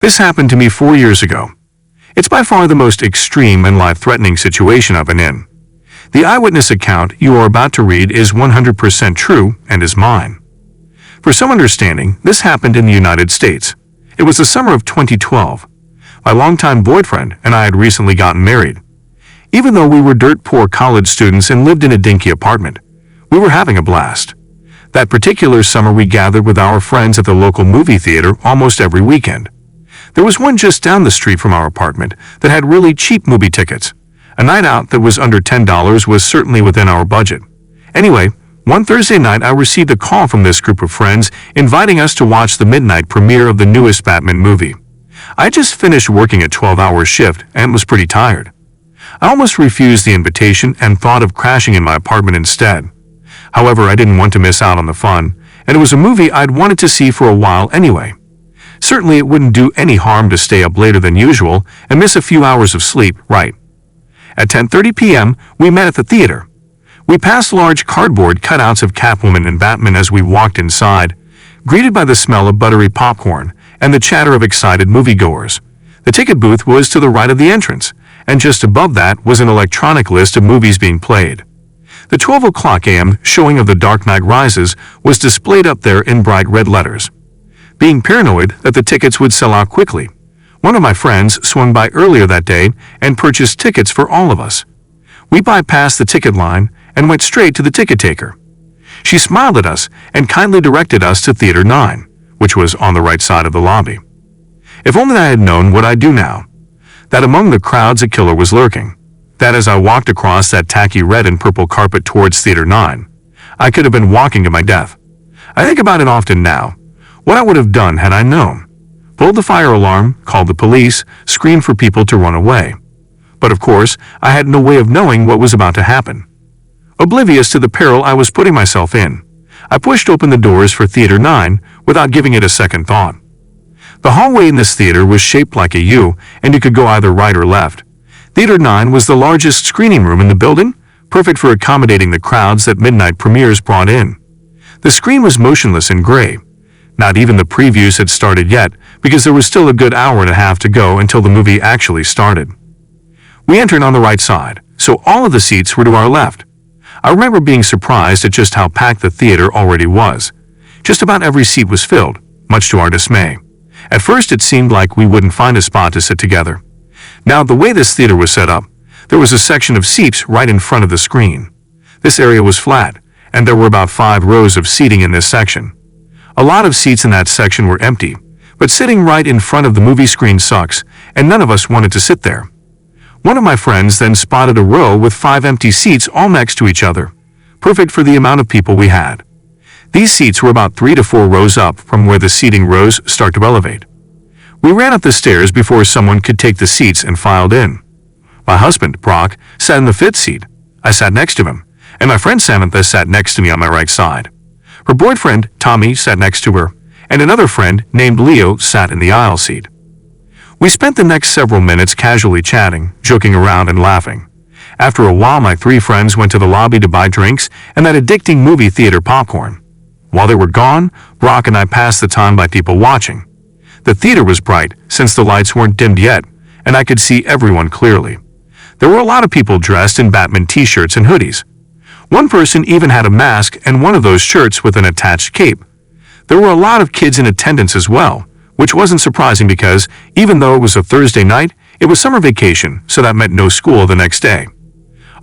This happened to me 4 years ago. It's by far the most extreme and life-threatening situation I've been in. The eyewitness account you are about to read is 100% true and is mine. For some understanding, this happened in the United States. It was the summer of 2012. My longtime boyfriend and I had recently gotten married. Even though we were dirt-poor college students and lived in a dinky apartment, we were having a blast. That particular summer we gathered with our friends at the local movie theater almost every weekend. There was one just down the street from our apartment that had really cheap movie tickets. A night out that was under $10 was certainly within our budget. Anyway, one Thursday night I received a call from this group of friends inviting us to watch the midnight premiere of the newest Batman movie. I just finished working a 12-hour shift and was pretty tired. I almost refused the invitation and thought of crashing in my apartment instead. However, I didn't want to miss out on the fun, and it was a movie I'd wanted to see for a while anyway. Certainly it wouldn't do any harm to stay up later than usual and miss a few hours of sleep, right? At 10:30 p.m., we met at the theater. We passed large cardboard cutouts of Catwoman and Batman as we walked inside, greeted by the smell of buttery popcorn and the chatter of excited moviegoers. The ticket booth was to the right of the entrance, and just above that was an electronic list of movies being played. The 12 o'clock a.m. showing of The Dark Knight Rises was displayed up there in bright red letters. Being paranoid that the tickets would sell out quickly, one of my friends swung by earlier that day and purchased tickets for all of us. We bypassed the ticket line and went straight to the ticket taker. She smiled at us and kindly directed us to Theater 9, which was on the right side of the lobby. If only I had known what I do now, that among the crowds a killer was lurking, that as I walked across that tacky red and purple carpet towards Theater 9, I could have been walking to my death. I think about it often now, what I would have done had I known. Pulled the fire alarm, called the police, screamed for people to run away. But of course, I had no way of knowing what was about to happen. Oblivious to the peril I was putting myself in, I pushed open the doors for Theater 9 without giving it a second thought. The hallway in this theater was shaped like a U, and you could go either right or left. Theater 9 was the largest screening room in the building, perfect for accommodating the crowds that midnight premieres brought in. The screen was motionless and gray. Not even the previews had started yet, because there was still a good hour and a half to go until the movie actually started. We entered on the right side, so all of the seats were to our left. I remember being surprised at just how packed the theater already was. Just about every seat was filled, much to our dismay. At first it seemed like we wouldn't find a spot to sit together. Now, the way this theater was set up, there was a section of seats right in front of the screen. This area was flat, and there were about 5 rows of seating in this section. A lot of seats in that section were empty, but sitting right in front of the movie screen sucks, and none of us wanted to sit there. One of my friends then spotted a row with 5 empty seats all next to each other, perfect for the amount of people we had. These seats were about 3 to 4 rows up from where the seating rows start to elevate. We ran up the stairs before someone could take the seats and filed in. My husband, Brock, sat in the 5th seat. I sat next to him, and my friend Samantha sat next to me on my right side. Her boyfriend, Tommy, sat next to her, and another friend named Leo sat in the aisle seat. We spent the next several minutes casually chatting, joking around and laughing. After a while, my 3 friends went to the lobby to buy drinks and that addicting movie theater popcorn. While they were gone, Brock and I passed the time by people watching. The theater was bright, since the lights weren't dimmed yet, and I could see everyone clearly. There were a lot of people dressed in Batman t-shirts and hoodies. One person even had a mask and one of those shirts with an attached cape. There were a lot of kids in attendance as well, which wasn't surprising because, even though it was a Thursday night, it was summer vacation, so that meant no school the next day.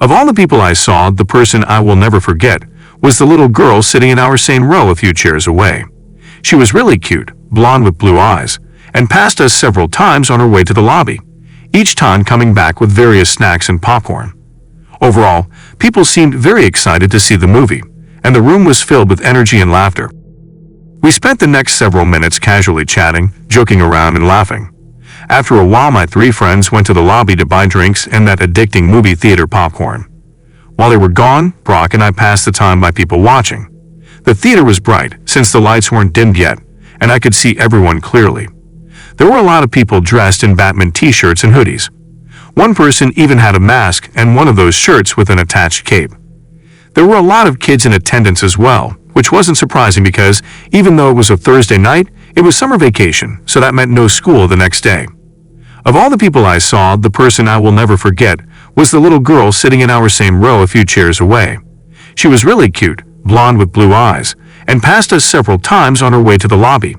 Of all the people I saw, the person I will never forget was the little girl sitting in our same row a few chairs away. She was really cute, blonde with blue eyes, and passed us several times on her way to the lobby, each time coming back with various snacks and popcorn. Overall, people seemed very excited to see the movie, and the room was filled with energy and laughter. We spent the next several minutes casually chatting, joking around and laughing. After a while, my 3 friends went to the lobby to buy drinks and that addicting movie theater popcorn. While they were gone, Brock and I passed the time by people watching. The theater was bright, since the lights weren't dimmed yet, and I could see everyone clearly. There were a lot of people dressed in Batman t-shirts and hoodies. One person even had a mask and one of those shirts with an attached cape. There were a lot of kids in attendance as well, which wasn't surprising because, even though it was a Thursday night, It was summer vacation, so that meant no school the next day. Of all the people I saw, the person I will never forget was the little girl sitting in our same row a few chairs away. She was really cute, blonde with blue eyes, and passed us several times on her way to the lobby,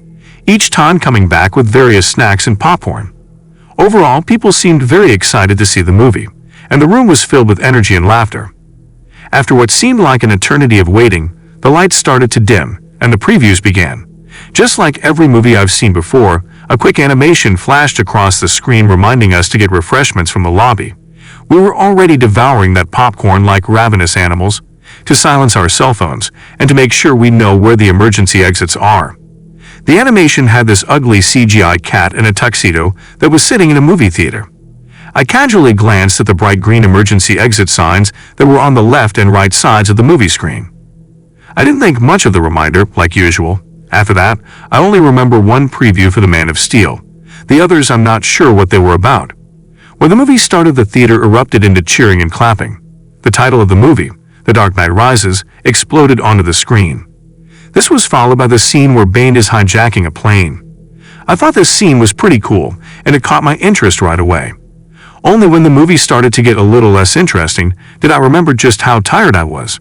each time coming back with various snacks and popcorn. Overall, people seemed very excited to see the movie, and the room was filled with energy and laughter. After what seemed like an eternity of waiting, the lights started to dim, and the previews began. Just like every movie I've seen before, a quick animation flashed across the screen reminding us to get refreshments from the lobby. We were already devouring that popcorn like ravenous animals, to silence our cell phones, and to make sure we know where the emergency exits are. The animation had this ugly CGI cat in a tuxedo that was sitting in a movie theater. I casually glanced at the bright green emergency exit signs that were on the left and right sides of the movie screen. I didn't think much of the reminder, like usual. After that, I only remember one preview for The Man of Steel. The others I'm not sure what they were about. When the movie started, the theater erupted into cheering and clapping. The title of the movie, The Dark Knight Rises, exploded onto the screen. This was followed by the scene where Bane is hijacking a plane. I thought this scene was pretty cool, and it caught my interest right away. Only when the movie started to get a little less interesting did I remember just how tired I was.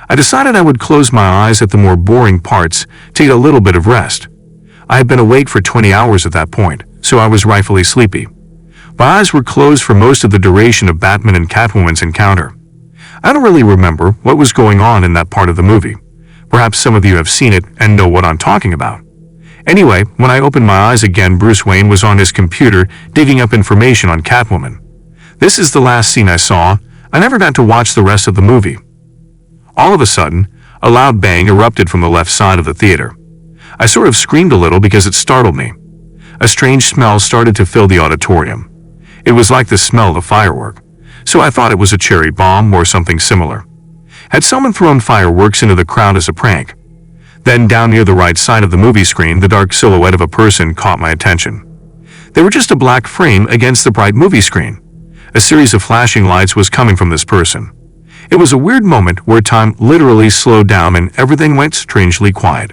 I decided I would close my eyes at the more boring parts to get a little bit of rest. I had been awake for 20 hours at that point, so I was rightfully sleepy. My eyes were closed for most of the duration of Batman and Catwoman's encounter. I don't really remember what was going on in that part of the movie. Perhaps some of you have seen it and know what I'm talking about. Anyway, when I opened my eyes again, Bruce Wayne was on his computer digging up information on Catwoman. This is the last scene I saw. I never got to watch the rest of the movie. All of a sudden, a loud bang erupted from the left side of the theater. I sort of screamed a little because it startled me. A strange smell started to fill the auditorium. It was like the smell of a firework, so I thought it was a cherry bomb or something similar. Had someone thrown fireworks into the crowd as a prank? Then down near the right side of the movie screen, the dark silhouette of a person caught my attention. They were just a black frame against the bright movie screen. A series of flashing lights was coming from this person. It was a weird moment where time literally slowed down and everything went strangely quiet.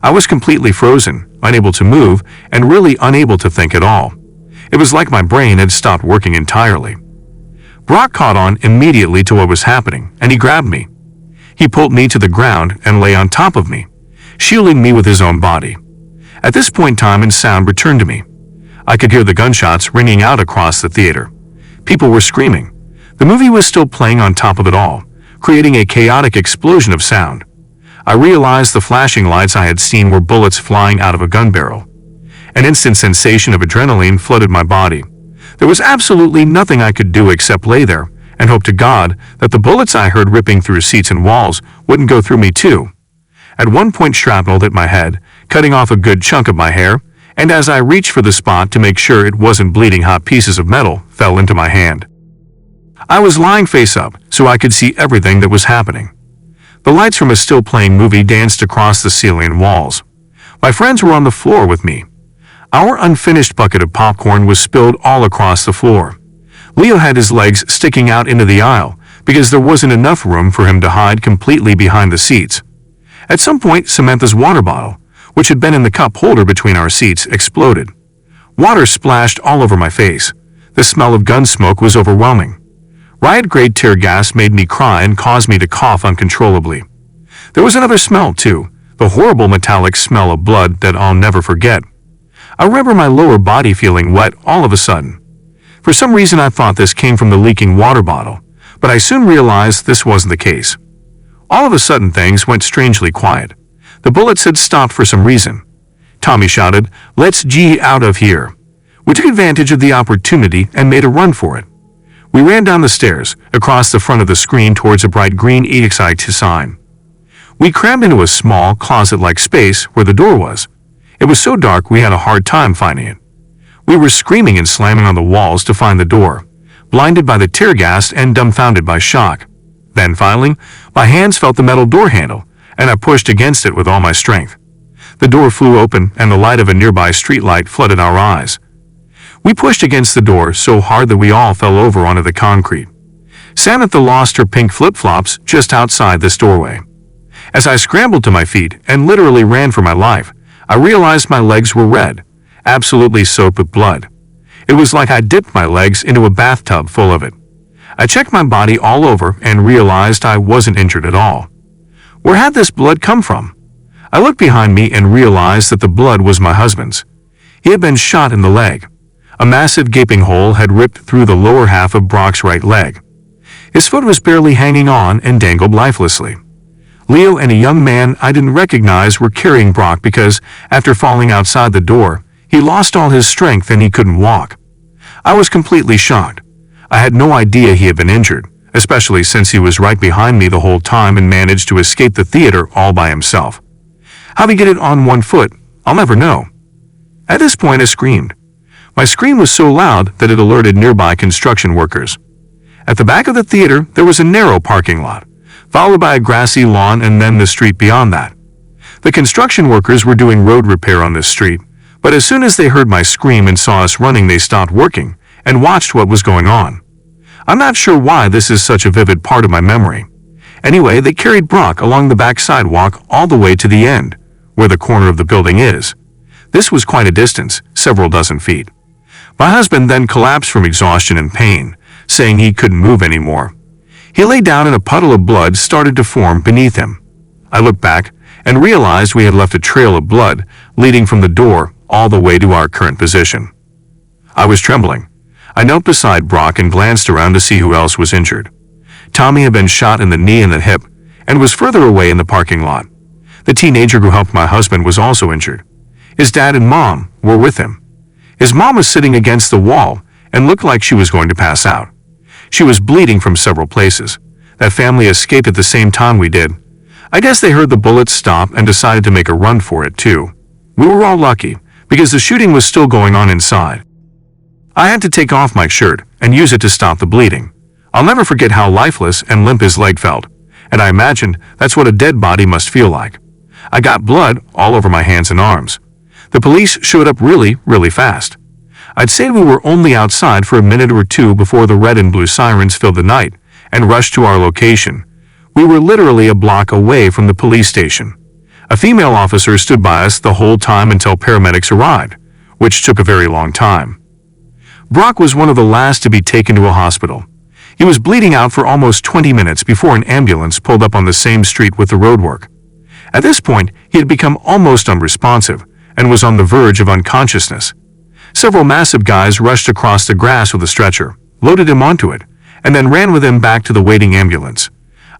I was completely frozen, unable to move, and really unable to think at all. It was like my brain had stopped working entirely. Brock caught on immediately to what was happening, and he grabbed me. He pulled me to the ground and lay on top of me, shielding me with his own body. At this point, time and sound returned to me. I could hear the gunshots ringing out across the theater. People were screaming. The movie was still playing on top of it all, creating a chaotic explosion of sound. I realized the flashing lights I had seen were bullets flying out of a gun barrel. An instant sensation of adrenaline flooded my body. There was absolutely nothing I could do except lay there and hope to God that the bullets I heard ripping through seats and walls wouldn't go through me too. At one point, shrapnel hit my head, cutting off a good chunk of my hair, and as I reached for the spot to make sure it wasn't bleeding, hot pieces of metal fell into my hand. I was lying face up, so I could see everything that was happening. The lights from a still-playing movie danced across the ceiling and walls. My friends were on the floor with me. Our unfinished bucket of popcorn was spilled all across the floor. Leo had his legs sticking out into the aisle because there wasn't enough room for him to hide completely behind the seats. At some point, Samantha's water bottle, which had been in the cup holder between our seats, exploded. Water splashed all over my face. The smell of gun smoke was overwhelming. Riot-grade tear gas made me cry and caused me to cough uncontrollably. There was another smell, too, the horrible metallic smell of blood that I'll never forget. I remember my lower body feeling wet all of a sudden. For some reason, I thought this came from the leaking water bottle, but I soon realized this wasn't the case. All of a sudden, things went strangely quiet. The bullets had stopped for some reason. Tommy shouted, "Let's G out of here." We took advantage of the opportunity and made a run for it. We ran down the stairs, across the front of the screen towards a bright green EXIT sign. We crammed into a small, closet-like space where the door was. It was so dark we had a hard time finding it. We were screaming and slamming on the walls to find the door, blinded by the tear gas and dumbfounded by shock. Then finally, my hands felt the metal door handle, and I pushed against it with all my strength. The door flew open and the light of a nearby streetlight flooded our eyes. We pushed against the door so hard that we all fell over onto the concrete. Samantha lost her pink flip-flops just outside this doorway. As I scrambled to my feet and literally ran for my life, I realized my legs were red, absolutely soaked with blood. It was like I dipped my legs into a bathtub full of it. I checked my body all over and realized I wasn't injured at all. Where had this blood come from? I looked behind me and realized that the blood was my husband's. He had been shot in the leg. A massive gaping hole had ripped through the lower half of Brock's right leg. His foot was barely hanging on and dangled lifelessly. Leo and a young man I didn't recognize were carrying Brock because, after falling outside the door, he lost all his strength and he couldn't walk. I was completely shocked. I had no idea he had been injured, especially since he was right behind me the whole time and managed to escape the theater all by himself. How he get it on one foot, I'll never know. At this point I screamed. My scream was so loud that it alerted nearby construction workers. At the back of the theater there was a narrow parking lot, followed by a grassy lawn and then the street beyond that. The construction workers were doing road repair on this street, but as soon as they heard my scream and saw us running they stopped working and watched what was going on. I'm not sure why this is such a vivid part of my memory. Anyway, they carried Brock along the back sidewalk all the way to the end, where the corner of the building is. This was quite a distance, several dozen feet. My husband then collapsed from exhaustion and pain, saying he couldn't move anymore. He lay down and a puddle of blood started to form beneath him. I looked back and realized we had left a trail of blood leading from the door all the way to our current position. I was trembling. I knelt beside Brock and glanced around to see who else was injured. Tommy had been shot in the knee and the hip and was further away in the parking lot. The teenager who helped my husband was also injured. His dad and mom were with him. His mom was sitting against the wall and looked like she was going to pass out. She was bleeding from several places. That family escaped at the same time we did. I guess they heard the bullets stop and decided to make a run for it too. We were all lucky because the shooting was still going on inside. I had to take off my shirt and use it to stop the bleeding. I'll never forget how lifeless and limp his leg felt, and I imagined that's what a dead body must feel like. I got blood all over my hands and arms. The police showed up really fast. I'd say we were only outside for a minute or two before the red and blue sirens filled the night and rushed to our location. We were literally a block away from the police station. A female officer stood by us the whole time until paramedics arrived, which took a very long time. Brock was one of the last to be taken to a hospital. He was bleeding out for almost 20 minutes before an ambulance pulled up on the same street with the roadwork. At this point, he had become almost unresponsive and was on the verge of unconsciousness. Several massive guys rushed across the grass with a stretcher, loaded him onto it, and then ran with him back to the waiting ambulance.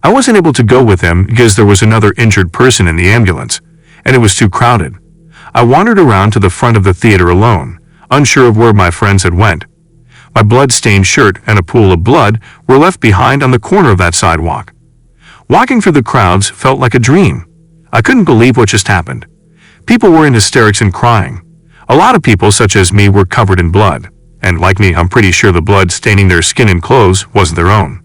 I wasn't able to go with him because there was another injured person in the ambulance, and it was too crowded. I wandered around to the front of the theater alone, unsure of where my friends had went. My blood-stained shirt and a pool of blood were left behind on the corner of that sidewalk. Walking through the crowds felt like a dream. I couldn't believe what just happened. People were in hysterics and crying. A lot of people, such as me, were covered in blood, and like me, I'm pretty sure the blood staining their skin and clothes wasn't their own.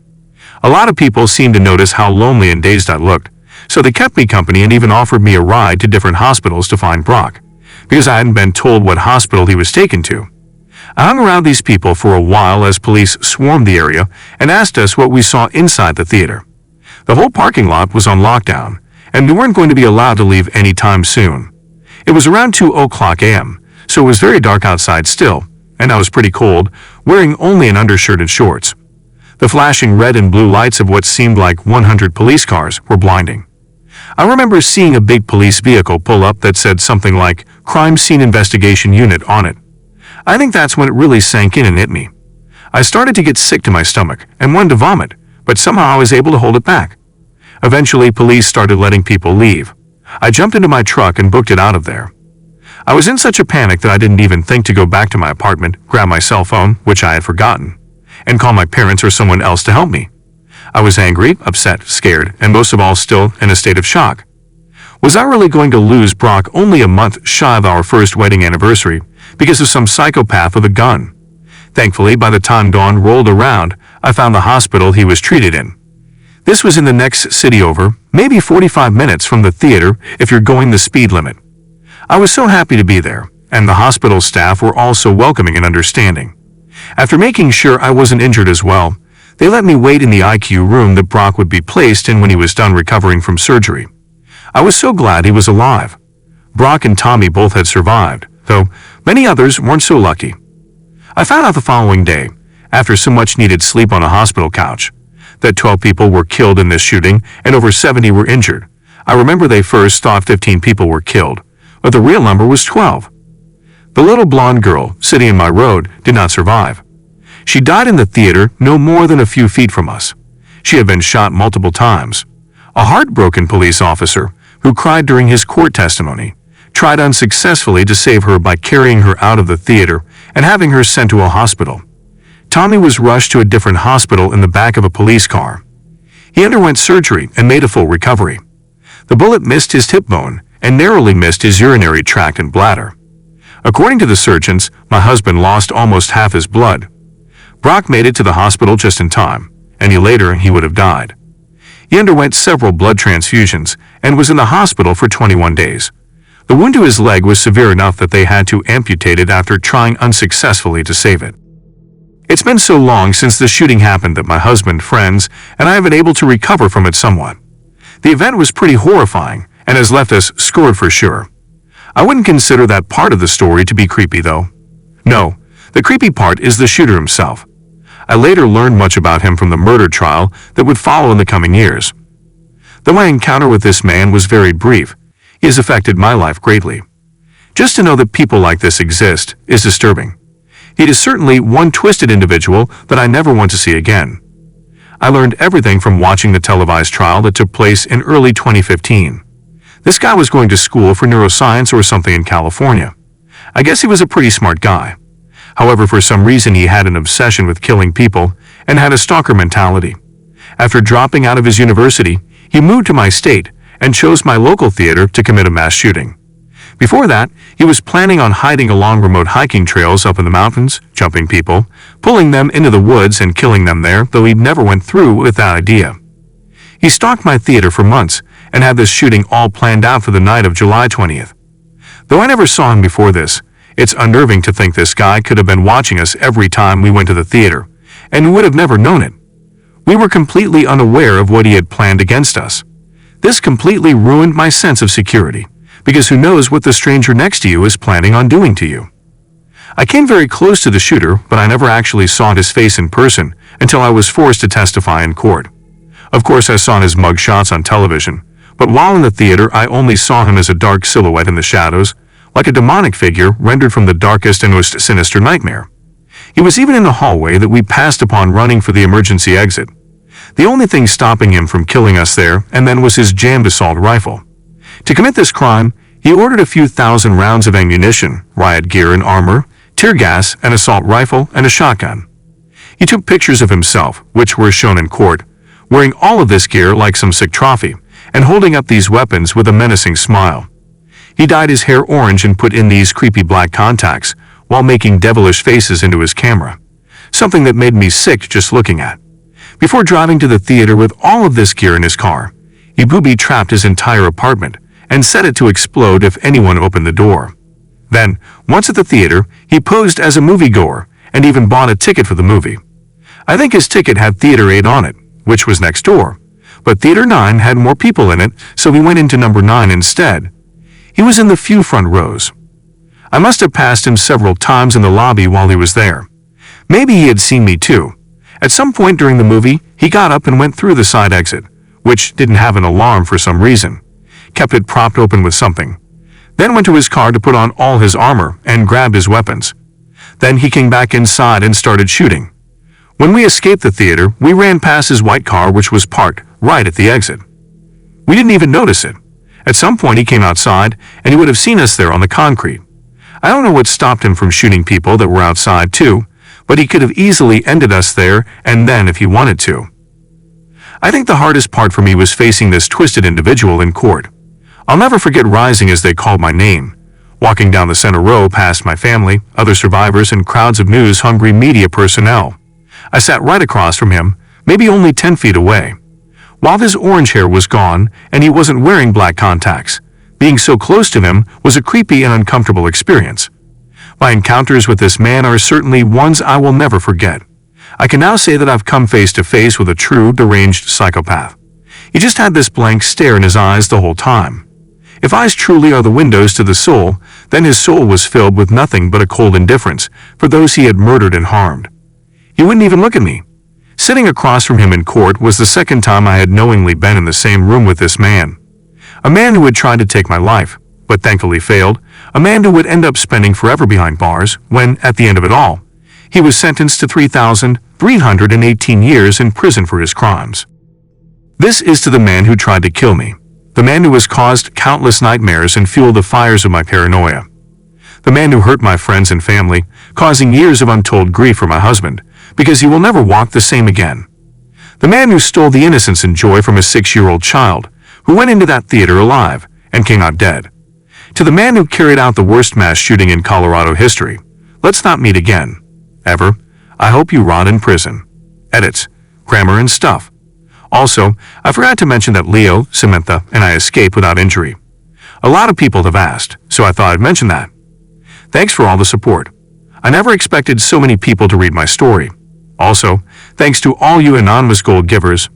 A lot of people seemed to notice how lonely and dazed I looked, so they kept me company and even offered me a ride to different hospitals to find Brock, because I hadn't been told what hospital he was taken to. I hung around these people for a while as police swarmed the area and asked us what we saw inside the theater. The whole parking lot was on lockdown, and we weren't going to be allowed to leave any time soon. It was around 2:00 a.m., so it was very dark outside still, and I was pretty cold, wearing only an undershirt and shorts. The flashing red and blue lights of what seemed like 100 police cars were blinding. I remember seeing a big police vehicle pull up that said something like Crime Scene Investigation Unit on it. I think that's when it really sank in and hit me. I started to get sick to my stomach and wanted to vomit, but somehow I was able to hold it back. Eventually, police started letting people leave. I jumped into my truck and booked it out of there. I was in such a panic that I didn't even think to go back to my apartment, grab my cell phone, which I had forgotten, and call my parents or someone else to help me. I was angry, upset, scared, and most of all still in a state of shock. Was I really going to lose Brock only a month shy of our first wedding anniversary because of some psychopath with a gun? Thankfully, by the time dawn rolled around, I found the hospital he was treated in. This was in the next city over, maybe 45 minutes from the theater if you're going the speed limit. I was so happy to be there, and the hospital staff were all so welcoming and understanding. After making sure I wasn't injured as well, they let me wait in the ICU room that Brock would be placed in when he was done recovering from surgery. I was so glad he was alive. Brock and Tommy both had survived, though many others weren't so lucky. I found out the following day, after so much needed sleep on a hospital couch, that 12 people were killed in this shooting and over 70 were injured. I remember they first thought 15 people were killed, but the real number was 12. The little blonde girl sitting in my road did not survive. She died in the theater no more than a few feet from us. She had been shot multiple times. A heartbroken police officer, who cried during his court testimony, tried unsuccessfully to save her by carrying her out of the theater and having her sent to a hospital. Tommy was rushed to a different hospital in the back of a police car. He underwent surgery and made a full recovery. The bullet missed his hip bone and narrowly missed his urinary tract and bladder. According to the surgeons, my husband lost almost half his blood. Brock made it to the hospital just in time. Any later, he would have died. He underwent several blood transfusions and was in the hospital for 21 days. The wound to his leg was severe enough that they had to amputate it after trying unsuccessfully to save it. It's been so long since the shooting happened that my husband, friends, and I have been able to recover from it somewhat. The event was pretty horrifying and has left us scarred for sure. I wouldn't consider that part of the story to be creepy, though. No, the creepy part is the shooter himself. I later learned much about him from the murder trial that would follow in the coming years. Though my encounter with this man was very brief, he has affected my life greatly. Just to know that people like this exist is disturbing. He is certainly one twisted individual that I never want to see again. I learned everything from watching the televised trial that took place in early 2015. This guy was going to school for neuroscience or something in California. I guess he was a pretty smart guy. However, for some reason he had an obsession with killing people and had a stalker mentality. After dropping out of his university, he moved to my state and chose my local theater to commit a mass shooting. Before that, he was planning on hiding along remote hiking trails up in the mountains, jumping people, pulling them into the woods and killing them there, though he never went through with that idea. He stalked my theater for months and had this shooting all planned out for the night of July 20th. Though I never saw him before this, it's unnerving to think this guy could have been watching us every time we went to the theater, and would have never known it. We were completely unaware of what he had planned against us. This completely ruined my sense of security, because who knows what the stranger next to you is planning on doing to you. I came very close to the shooter, but I never actually saw his face in person until I was forced to testify in court. Of course, I saw his mug shots on television, but while in the theater I only saw him as a dark silhouette in the shadows, like a demonic figure rendered from the darkest and most sinister nightmare. He was even in the hallway that we passed upon running for the emergency exit. The only thing stopping him from killing us there and then was his jammed assault rifle. To commit this crime, he ordered a few thousand rounds of ammunition, riot gear and armor, tear gas, an assault rifle, and a shotgun. He took pictures of himself, which were shown in court, wearing all of this gear like some sick trophy, and holding up these weapons with a menacing smile. He dyed his hair orange and put in these creepy black contacts, while making devilish faces into his camera, something that made me sick just looking at. Before driving to the theater with all of this gear in his car, he booby-trapped his entire apartment and set it to explode if anyone opened the door. Then, once at the theater, he posed as a moviegoer and even bought a ticket for the movie. I think his ticket had Theater 8 on it, which was next door, but Theater 9 had more people in it, so we went into number 9 instead. He was in the few front rows. I must have passed him several times in the lobby while he was there. Maybe he had seen me too. At some point during the movie, he got up and went through the side exit, which didn't have an alarm for some reason. Kept it propped open with something. Then went to his car to put on all his armor and grabbed his weapons. Then he came back inside and started shooting. When we escaped the theater, we ran past his white car, which was parked right at the exit. We didn't even notice it. At some point he came outside, and he would have seen us there on the concrete. I don't know what stopped him from shooting people that were outside too, but he could have easily ended us there and then if he wanted to. I think the hardest part for me was facing this twisted individual in court. I'll never forget rising as they called my name, walking down the center row past my family, other survivors, and crowds of news-hungry media personnel. I sat right across from him, maybe only 10 feet away. While his orange hair was gone and he wasn't wearing black contacts, being so close to him was a creepy and uncomfortable experience. My encounters with this man are certainly ones I will never forget. I can now say that I've come face to face with a true deranged psychopath. He just had this blank stare in his eyes the whole time. If eyes truly are the windows to the soul, then his soul was filled with nothing but a cold indifference for those he had murdered and harmed. He wouldn't even look at me. Sitting across from him in court was the second time I had knowingly been in the same room with this man. A man who had tried to take my life, but thankfully failed. A man who would end up spending forever behind bars when, at the end of it all, he was sentenced to 3,318 years in prison for his crimes. This is to the man who tried to kill me, the man who has caused countless nightmares and fueled the fires of my paranoia, the man who hurt my friends and family, causing years of untold grief for my husband, because he will never walk the same again, the man who stole the innocence and joy from a 6-year-old child, who went into that theater alive and came out dead, to the man who carried out the worst mass shooting in Colorado history. Let's not meet again. Ever. I hope you rot in prison. Edits. Grammar and stuff. Also, I forgot to mention that Leo, Samantha, and I escaped without injury. A lot of people have asked, so I thought I'd mention that. Thanks for all the support. I never expected so many people to read my story. Also, thanks to all you anonymous gold givers.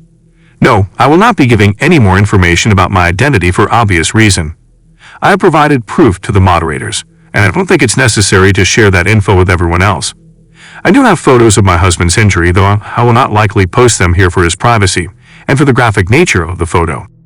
No, I will not be giving any more information about my identity for obvious reason. I have provided proof to the moderators, and I don't think it's necessary to share that info with everyone else. I do have photos of my husband's injury, though I will not likely post them here for his privacy and for the graphic nature of the photo.